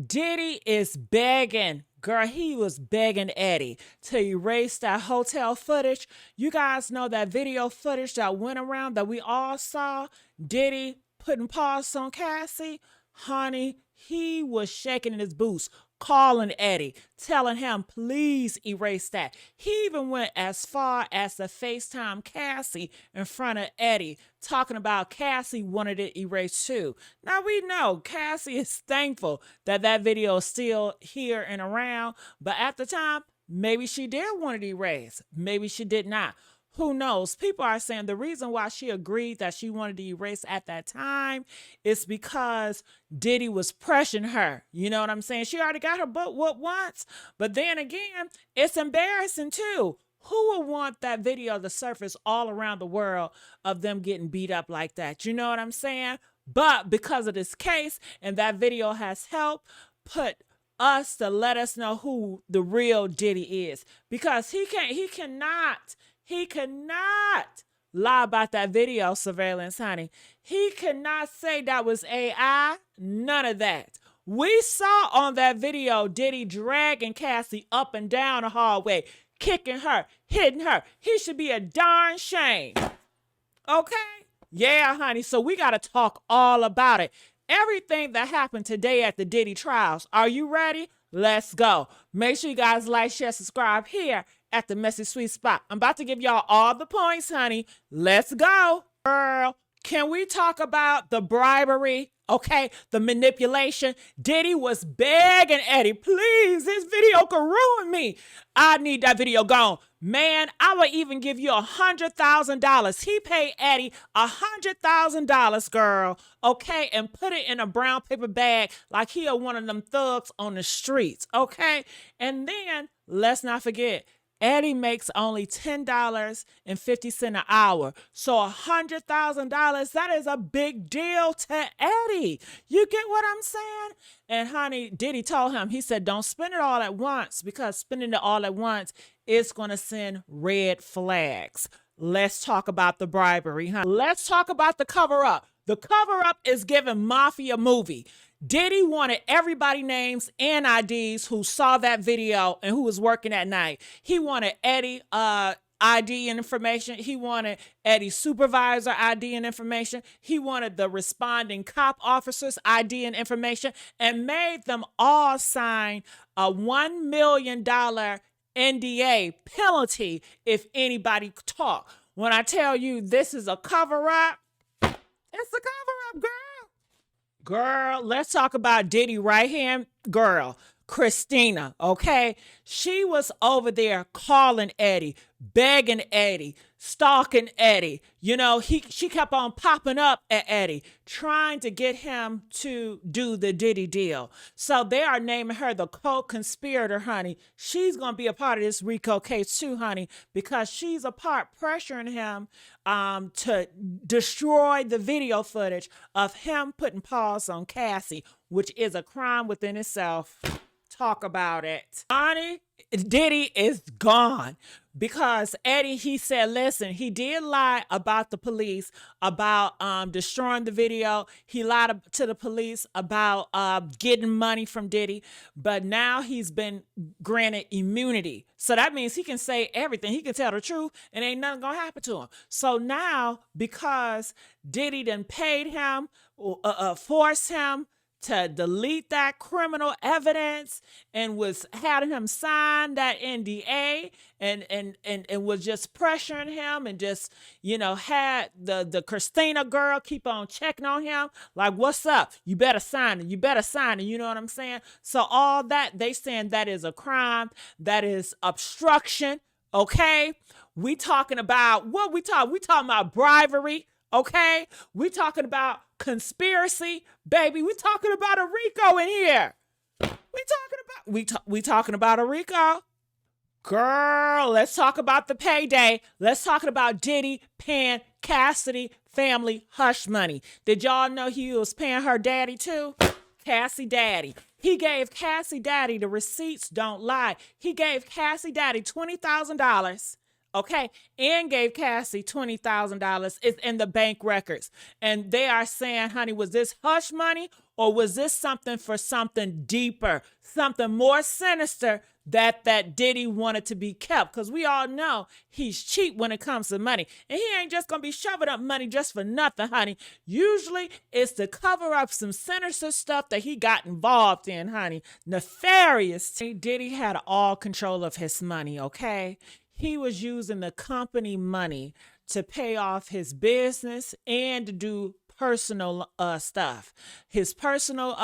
Diddy is begging. Girl, he was begging Eddie to erase that hotel footage. You guys know that video footage that went around that we all saw? Diddy putting paws on Cassie? Honey, he was shaking in his boots, calling Eddie, telling him, please erase that. He even went as far as to FaceTime Cassie in front of Eddie, talking about Cassie wanted it erased too. Now we know Cassie is thankful that that video is still here and around, but at the time, maybe she did want it erased. Maybe she did not. Who knows? People are saying the reason why she agreed that she wanted to erase at that time is because Diddy was pressuring her. You know what I'm saying? She already got her butt whooped once. But then again, it's embarrassing too. Who would want that video to surface all around the world of them getting beat up like that? You know what I'm saying? But because of this case and that video has helped put us to let us know who the real Diddy is. Because he cannot lie about that video surveillance, honey. He cannot say that was AI. None of that. We saw on that video Diddy dragging Cassie up and down the hallway, kicking her, hitting her. He should be a darn shame. Okay? Yeah, honey. So we got to talk all about it. Everything that happened today at the Diddy trials. Are you ready? Let's go. Make sure you guys like, share, subscribe here at the Messy Sweet Spot. I'm about to give y'all all the points, honey. Let's go. Girl, can we talk about the bribery? Okay, the manipulation. Diddy was begging Eddie, please, this video could ruin me. I need that video gone. Man, I would even give you $100,000. He paid Eddie $100,000, girl. Okay, and put it in a brown paper bag like he one of them thugs on the streets. Okay, and then let's not forget, Eddie makes only $10.50 an hour. So $100,000, that is a big deal to Eddie. You get what I'm saying? And honey, Diddy told him, he said, don't spend it all at once because spending it all at once is going to send red flags. Let's talk about the bribery, huh? Let's talk about the cover-up. The cover-up is giving Mafia movie. Diddy wanted everybody names and IDs who saw that video and who was working that night. He wanted Eddie ID and information. He wanted Eddie's supervisor ID and information. He wanted the responding cop officers ID and information and made them all sign a $1 million NDA penalty if anybody talk. When I tell you this is a cover-up, it's a cover-up, girl. Girl, let's talk about Diddy right-hand girl, Christina, okay? She was over there calling Eddie, begging Eddie, stalking Eddie. You know, she kept on popping up at Eddie, trying to get him to do the Diddy deal. So they are naming her the Co-conspirator, honey. She's going to be a part of this RICO case too, honey, because she's a part pressuring him to destroy the video footage of him putting paws on Cassie, which is a crime within itself. Talk about it. Honey, Diddy is gone because Eddie, he said, listen, he did lie about the police, about destroying the video. He lied to the police about getting money from Diddy, but now he's been granted immunity. So that means he can say everything. He can tell the truth and ain't nothing gonna happen to him. So now, because Diddy done paid him, forced him to delete that criminal evidence and was having him sign that NDA and was just pressuring him and just, you know, had the Christina girl keep on checking on him like, what's up? You better sign it. You better sign it. You know what I'm saying? So all that, they saying that is a crime. That is obstruction. Okay. We talking about what we talking about bribery. Okay, we talking about conspiracy, baby. We talking about a RICO in here. We talking about a RICO. Girl, let's talk about the payday. Let's talk about Diddy paying Cassie family hush money. Did y'all know he was paying her daddy too? Cassie daddy. He gave Cassie daddy the receipts, don't lie. He gave Cassie daddy $20,000. Okay, and gave Cassie $20,000. It's in the bank records. And they are saying, honey, was this hush money Or was this something for something deeper, something more sinister that Diddy wanted to be kept? Because we all know he's cheap when it comes to money. And he ain't just going to be shoving up money just for nothing, honey. Usually it's to cover up some sinister stuff that he got involved in, honey. Nefarious. Diddy had all control of his money, okay? He was using the company money to pay off his business and to do personal stuff. His personal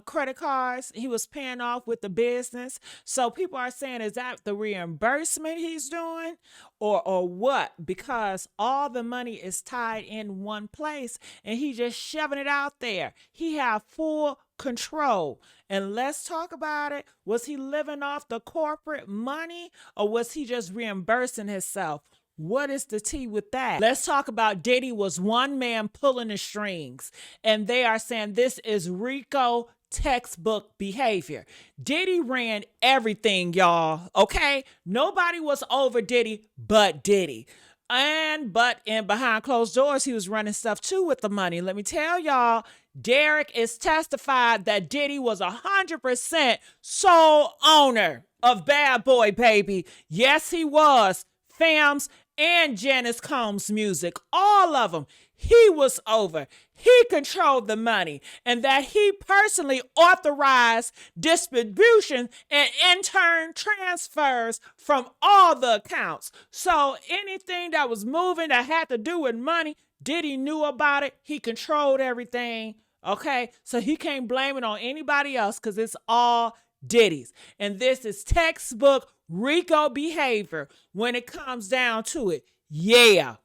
credit cards, he was paying off with the business. So people are saying, is that the reimbursement he's doing or what? Because all the money is tied in one place and he just shoving it out there. He had full control. And let's talk about it. Was he living off the corporate money or was he just reimbursing himself? What is the tea with that? Let's talk about Diddy was one man pulling the strings. And they are saying this is RICO textbook behavior. Diddy ran everything, y'all. Okay? Nobody was over Diddy but Diddy. But in behind closed doors, he was running stuff too with the money. Let me tell y'all, Derek is testified that Diddy was 100% sole owner of Bad Boy Baby. Yes, he was. Fams and Janice Combs music, all of them, he was over. He controlled the money and that he personally authorized distribution and in turn transfers from all the accounts. So anything that was moving that had to do with money, Diddy knew about it. He controlled everything. Okay, so he can't blame it on anybody else because it's all Diddy's. And this is textbook RICO behavior when it comes down to it. Yeah.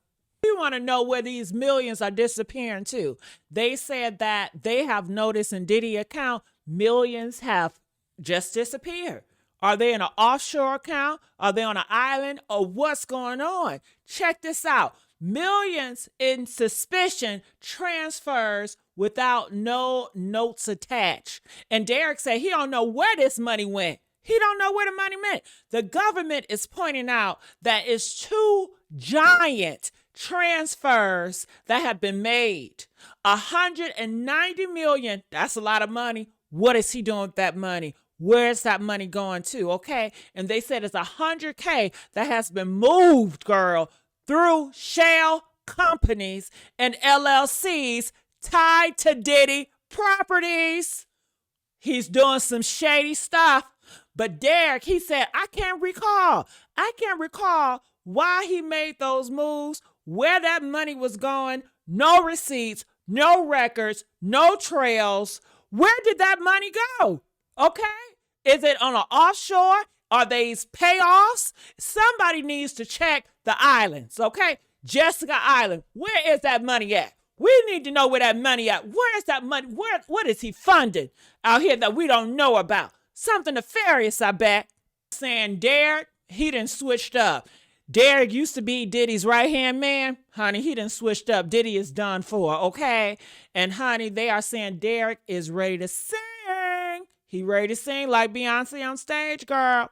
We want to know where these millions are disappearing to. They said that they have noticed in Diddy account, millions have just disappeared. Are they in an offshore account? Are they on an island? Or what's going on? Check this out. Millions in suspicion transfers without no notes attached. And Derek said he don't know where this money went. He don't know where the money went. The government is pointing out that it's 2 giant transfers that have been made. 190 million. That's a lot of money. What is he doing with that money? Where's that money going to? Okay. And they said it's 100K that has been moved, girl, through shell companies and LLCs tied to Diddy properties. He's doing some shady stuff. But Derek, he said, I can't recall why he made those moves, where that money was going, no receipts, no records, no trails. Where did that money go? Okay. Is it on an offshore? Are these payoffs? Somebody needs to check the islands, okay? Jessica Island, where is that money at? We need to know where that money at. Where is that money? What is he funding out here that we don't know about? Something nefarious, I bet. Saying Derek, he done switched up. Derek used to be Diddy's right-hand man. Honey, he done switched up. Diddy is done for, okay? And honey, they are saying Derek is ready to sing. He ready to sing like Beyonce on stage, girl.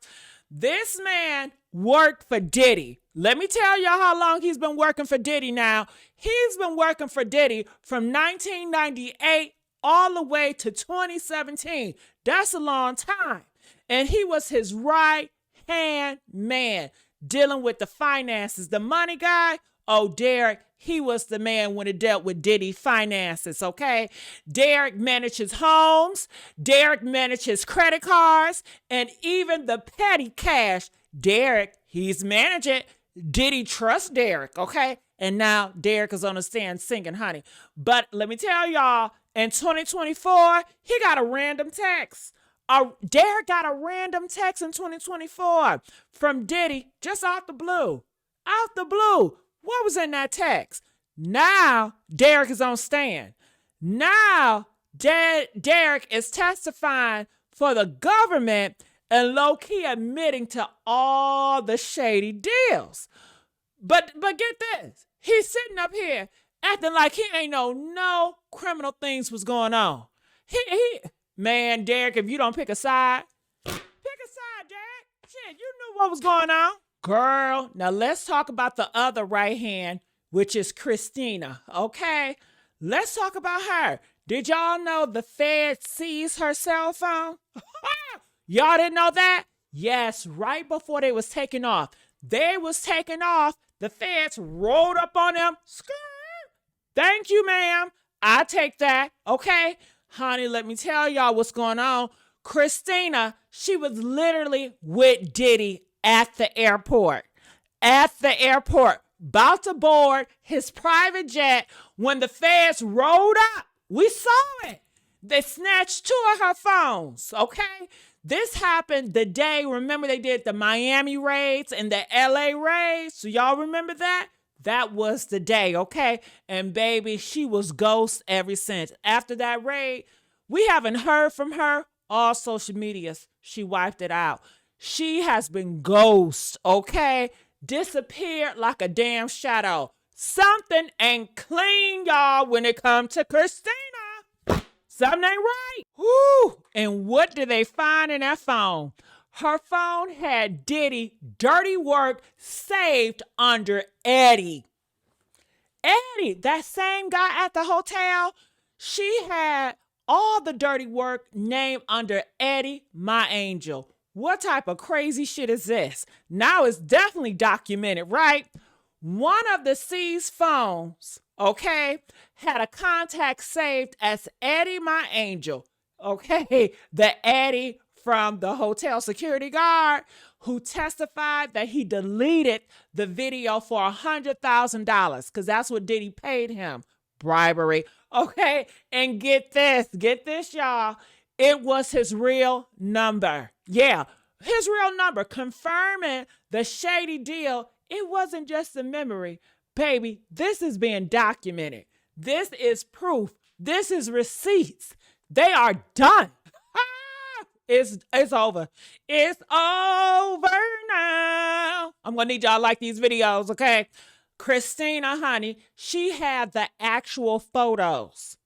This man worked for Diddy. Let me tell y'all how long he's been working for Diddy now. He's been working for Diddy from 1998 all the way to 2017. That's a long time. And he was his right-hand man dealing with the finances. The money guy, oh, Derek, he was the man when it dealt with Diddy finances, okay? Derek managed his homes. Derek managed his credit cards. And even the petty cash, Derek, he's managing. Diddy trusts Derek, okay? And now Derek is on the stand singing, honey. But let me tell y'all, in 2024, he got a random text. Derek got a random text in 2024 from Diddy, just out the blue. Out the blue. What was in that text? Now, Derek is on stand. Now, Derek is testifying for the government and low-key admitting to all the shady deals. But get this. He's sitting up here acting like he ain't know no criminal things was going on. Man, Derek, if you don't pick a side, Derek. Shit, you knew what was going on. Girl, now let's talk about the other right hand, which is Christina, okay? Let's talk about her. Did y'all know the Fed seized her cell phone? Y'all didn't know that? Yes, right before they was taking off. They was taking off. The feds rolled up on them. Skirt. Thank you, ma'am. I take that. Okay. Honey, let me tell y'all what's going on. Christina, she was literally with Diddy at the airport. At the airport. About to board his private jet when the feds rolled up. We saw it. They snatched 2 of her phones. Okay. This happened the day, remember they did the Miami raids and the LA raids? So y'all remember that? That was the day, okay? And baby, she was ghost ever since. After that raid, we haven't heard from her. All social medias, she wiped it out. She has been ghost, okay? Disappeared like a damn shadow. Something ain't clean, y'all, when it comes to Christina. Something ain't right. Woo! And what did they find in that phone? Her phone had Diddy dirty work saved under Eddie. Eddie, that same guy at the hotel, she had all the dirty work named under Eddie, my angel. What type of crazy shit is this? Now it's definitely documented, right? One of the seized phones, okay, had a contact saved as Eddie, my angel. Okay, the Eddie from the hotel security guard who testified that he deleted the video for $100,000 because that's what Diddy paid him. Bribery. Okay, and get this, y'all. It was his real number. Yeah, his real number, confirming the shady deal. It wasn't just a memory. Baby, this is being documented. This is proof. This is receipts. They are done. It's over. It's over now. I'm going to need y'all to like these videos, okay? Christina, honey, she had the actual photos.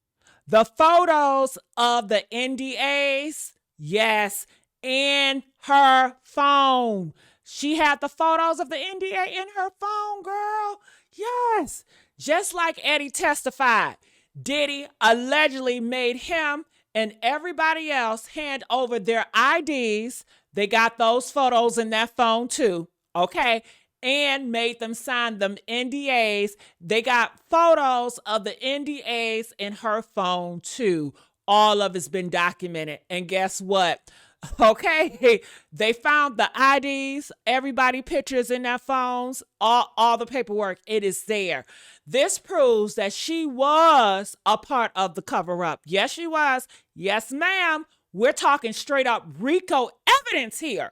The photos of the NDAs, yes, in her phone. She had the photos of the NDA in her phone, girl. Yes. Just like Eddie testified, Diddy allegedly made him and everybody else hand over their IDs. They got those photos in that phone too, okay? And made them sign them NDAs. They got photos of the NDAs in her phone too. All of it's been documented. And guess what? Okay, they found the IDs, everybody pictures in their phones, all the paperwork, it is there. This proves that she was a part of the cover-up. Yes, she was. Yes, ma'am. We're talking straight up RICO evidence here.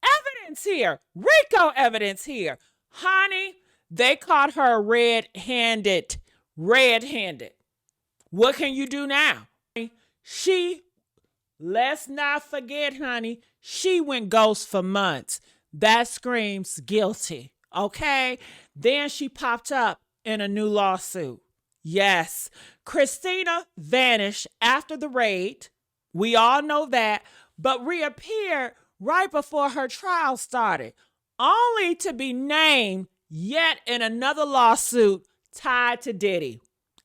Evidence here. RICO evidence here. Honey, they caught her red-handed. Red-handed. What can you do now? Let's not forget, honey, she went ghost for months. That screams guilty, okay? Then she popped up in a new lawsuit. Yes, Christina vanished after the raid. We all know that, but reappeared right before her trial started, only to be named yet in another lawsuit tied to Diddy.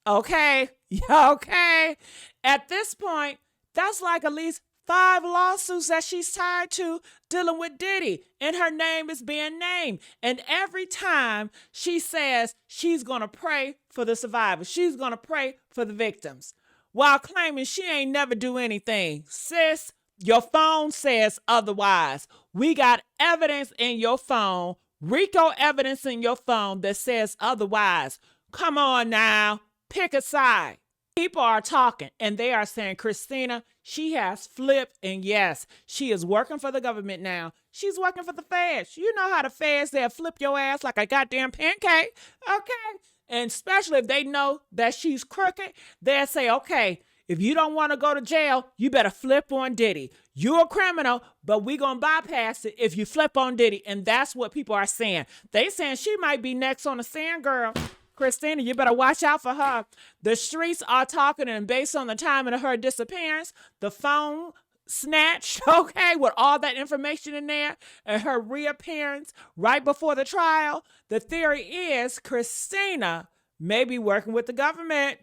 Okay? Okay? At this point, that's like at least 5 lawsuits that she's tied to dealing with Diddy, and her name is being named. And every time she says she's going to pray for the survivors, she's going to pray for the victims, while claiming she ain't never do anything. Sis, your phone says otherwise. We got evidence in your phone, RICO evidence in your phone that says otherwise. Come on now, pick a side. People are talking and they are saying, Christina, she has flipped, and yes, she is working for the government now. She's working for the feds. You know how the feds, they'll flip your ass like a goddamn pancake, okay? And especially if they know that she's crooked, they'll say, okay, if you don't want to go to jail, you better flip on Diddy. You're a criminal, but we're going to bypass it if you flip on Diddy. And that's what people are saying. They saying she might be next on the stand, girl. Christina, you better watch out for her. The streets are talking, and based on the timing of her disappearance, the phone snatched, okay, with all that information in there, and her reappearance right before the trial, the theory is Christina may be working with the government.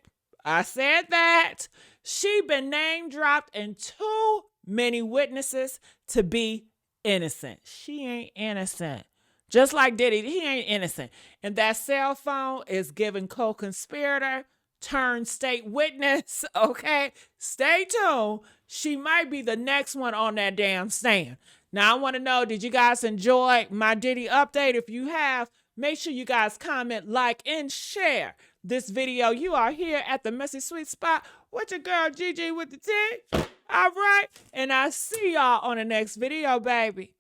I said that. She been name dropped and too many witnesses to be innocent. She ain't innocent. Just like Diddy, he ain't innocent. And that cell phone is giving co-conspirator turned state witness, okay? Stay tuned. She might be the next one on that damn stand. Now, I want to know, did you guys enjoy my Diddy update? If you have, make sure you guys comment, like, and share this video. You are here at the Messy Sweet Spot with your girl, Gigi with the T. All right? And I'll see y'all on the next video, baby.